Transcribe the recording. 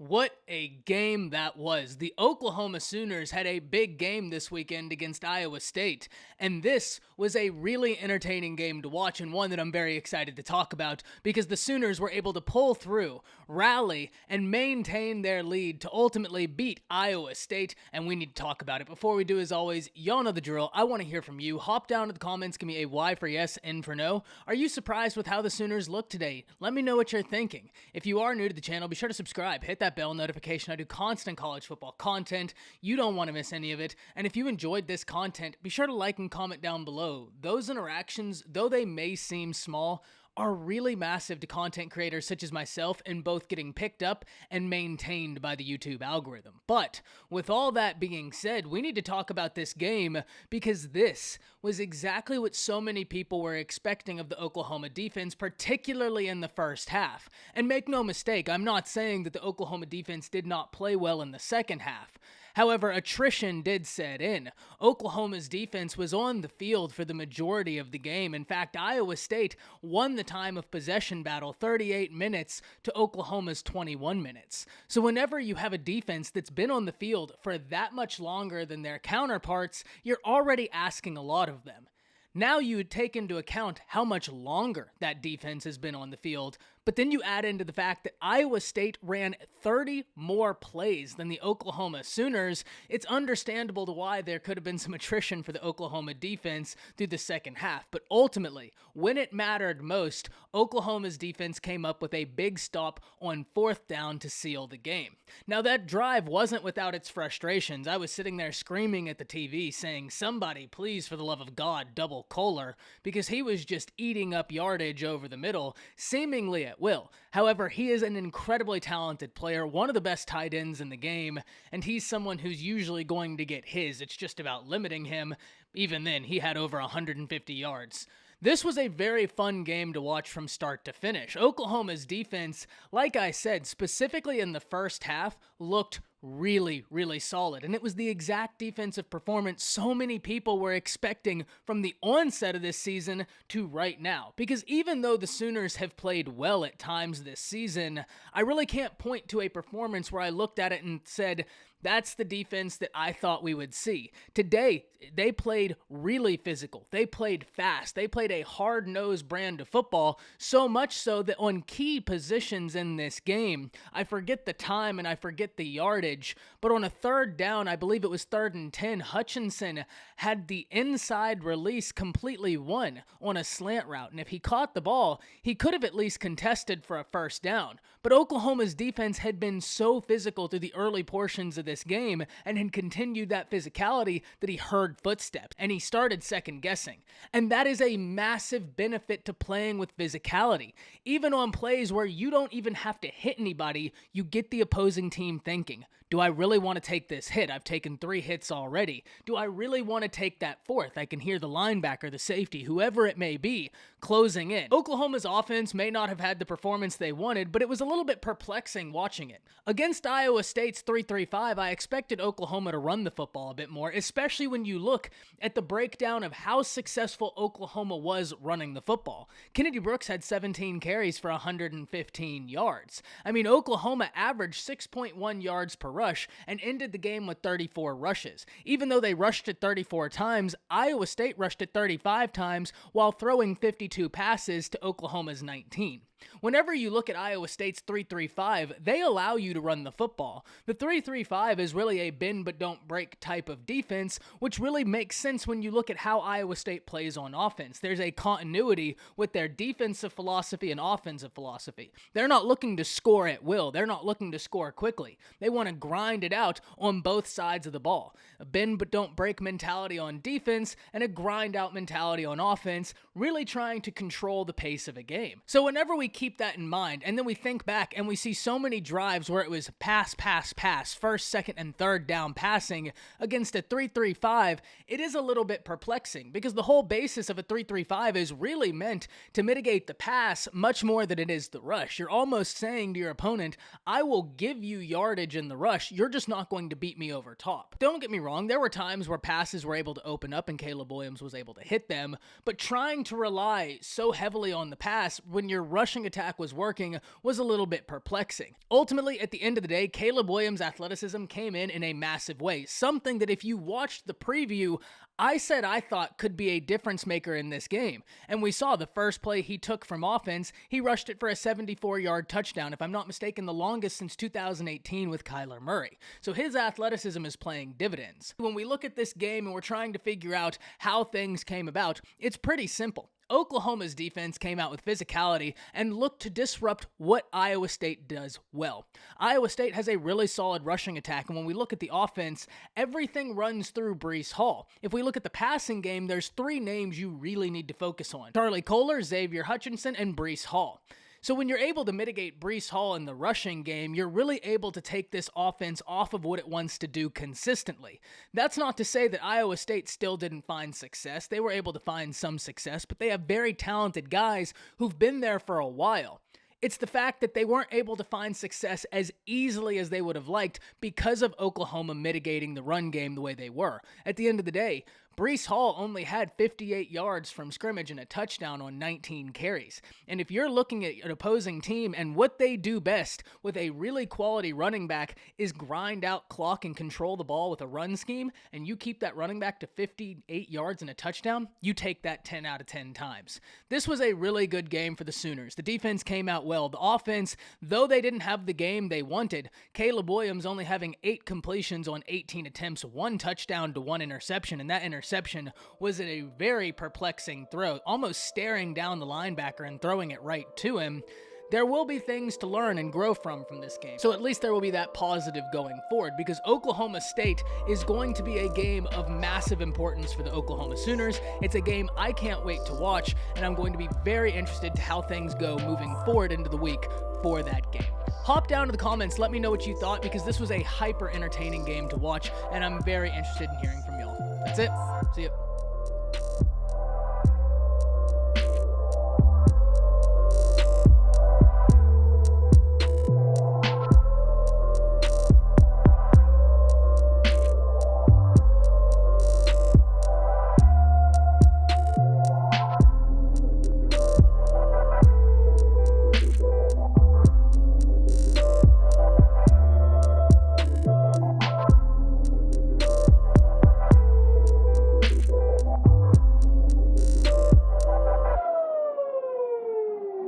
What a game that was. The Oklahoma Sooners had a big game this weekend against Iowa State, and this was a really entertaining game to watch and one that I'm very excited to talk about because the Sooners were able to pull through, rally, and maintain their lead to ultimately beat Iowa State, and we need to talk about it. Before we do, as always, y'all know the drill. I want to hear from you. Hop down to the comments, give me a Y for yes, N for no. Are you surprised with how the Sooners look today? Let me know what you're thinking. If you are new to the channel, be sure to subscribe, hit that bell notification. I do constant college football content. You don't want to miss any of it. And if you enjoyed this content, be sure to like and comment down below. Those interactions, though they may seem small, are really massive to content creators such as myself in both getting picked up and maintained by the YouTube algorithm. But with all that being said, we need to talk about this game because this was exactly what so many people were expecting of the Oklahoma defense, particularly in the first half. And make no mistake, I'm not saying that the Oklahoma defense did not play well in the second half. However, attrition did set in. Oklahoma's defense was on the field for the majority of the game. In fact, Iowa State won the time of possession battle 38 minutes to Oklahoma's 21 minutes. So whenever you have a defense that's been on the field for that much longer than their counterparts, you're already asking a lot of them. Now you would take into account how much longer that defense has been on the field, but then you add into the fact that Iowa State ran 30 more plays than the Oklahoma Sooners. It's understandable to why there could have been some attrition for the Oklahoma defense through the second half. But ultimately, when it mattered most, Oklahoma's defense came up with a big stop on fourth down to seal the game. Now that drive wasn't without its frustrations. I was sitting there screaming at the TV saying, somebody please for the love of God double Kohler, because he was just eating up yardage over the middle, seemingly at will. However, he is an incredibly talented player, one of the best tight ends in the game, and he's someone who's usually going to get his. It's just about limiting him. Even then, he had over 150 yards. This was a very fun game to watch from start to finish. Oklahoma's defense, like I said, specifically in the first half, looked really solid. And it was the exact defensive performance so many people were expecting from the onset of this season to right now. Because even though the Sooners have played well at times this season, I really can't point to a performance where I looked at it and said, that's the defense that I thought we would see. Today, they played really physical. They played fast. They played a hard-nosed brand of football, so much so that on key positions in this game, I forget the time and I forget the yardage, but on a third down, I believe it was 3rd and 10, Hutchinson had the inside release completely won on a slant route, and if he caught the ball, he could have at least contested for a first down. But Oklahoma's defense had been so physical through the early portions of this game and had continued that physicality that he heard footsteps and he started second guessing. And that is a massive benefit to playing with physicality. Even on plays where you don't even have to hit anybody, you get the opposing team thinking, do I really want to take this hit? I've taken 3 hits already. Do I really want to take that 4th? I can hear the linebacker, the safety, whoever it may be, closing in. Oklahoma's offense may not have had the performance they wanted, but it was a little bit perplexing watching it. Against Iowa State's 3-3-5, I expected Oklahoma to run the football a bit more, especially when you look at the breakdown of how successful Oklahoma was running the football. Kennedy Brooks had 17 carries for 115 yards. I mean, Oklahoma averaged 6.1 yards per rush and ended the game with 34 rushes. Even though they rushed it 34 times, Iowa State rushed it 35 times while throwing 52 passes to Oklahoma's 19. Whenever you look at Iowa State's 3-3-5, they allow you to run the football. The 3-3-5 is really a bend but don't break type of defense, which really makes sense when you look at how Iowa State plays on offense. There's a continuity with their defensive philosophy and offensive philosophy. They're not looking to score at will. They're not looking to score quickly. They want to grind it out on both sides of the ball. A bend but don't break mentality on defense and a grind out mentality on offense, really trying to control the pace of a game. So whenever we keep that in mind, and then we think back and we see so many drives where it was pass, first, second, and third down passing against a 3-3-5, it is a little bit perplexing because the whole basis of a 3-3-5 is really meant to mitigate the pass much more than it is the rush. You're almost saying to your opponent, I will give you yardage in the rush, you're just not going to beat me over top. Don't get me wrong, there were times where passes were able to open up and Caleb Williams was able to hit them, but trying to rely so heavily on the pass when you're rushing rushing attack was working was a little bit perplexing. Ultimately, at the end of the day, Caleb Williams' athleticism came in a massive way, something that if you watched the preview, I said I thought could be a difference maker in this game. And we saw the first play he took from offense, he rushed it for a 74-yard touchdown, if I'm not mistaken, the longest since 2018 with Kyler Murray. So his athleticism is playing dividends. When we look at this game and we're trying to figure out how things came about, it's pretty simple. Oklahoma's defense came out with physicality and looked to disrupt what Iowa State does well. Iowa State has a really solid rushing attack, and when we look at the offense, everything runs through Breece Hall. If we look at the passing game, there's three names you really need to focus on: Charlie Kolar, Xavier Hutchinson, and Breece Hall. So when you're able to mitigate Breece Hall in the rushing game, you're really able to take this offense off of what it wants to do consistently. That's not to say that Iowa State still didn't find success. They were able to find some success, but they have very talented guys who've been there for a while. It's the fact that they weren't able to find success as easily as they would have liked because of Oklahoma mitigating the run game the way they were. At the end of the day, Breece Hall only had 58 yards from scrimmage and a touchdown on 19 carries. And if you're looking at an opposing team and what they do best with a really quality running back is grind out clock and control the ball with a run scheme, and you keep that running back to 58 yards and a touchdown, you take that 10 out of 10 times. This was a really good game for the Sooners. The defense came out well. The offense, though they didn't have the game they wanted, Caleb Williams only having 8 completions on 18 attempts, 1 touchdown to 1 interception, and that interception was a very perplexing throw, almost staring down the linebacker and throwing it right to him. There will be things to learn and grow from this game. So at least there will be that positive going forward, because Oklahoma State is going to be a game of massive importance for the Oklahoma Sooners. It's a game I can't wait to watch, and I'm going to be very interested to how things go moving forward into the week for that game. Hop down to the comments, let me know what you thought, because this was a hyper entertaining game to watch, and I'm very interested in hearing from y'all. That's it. See ya.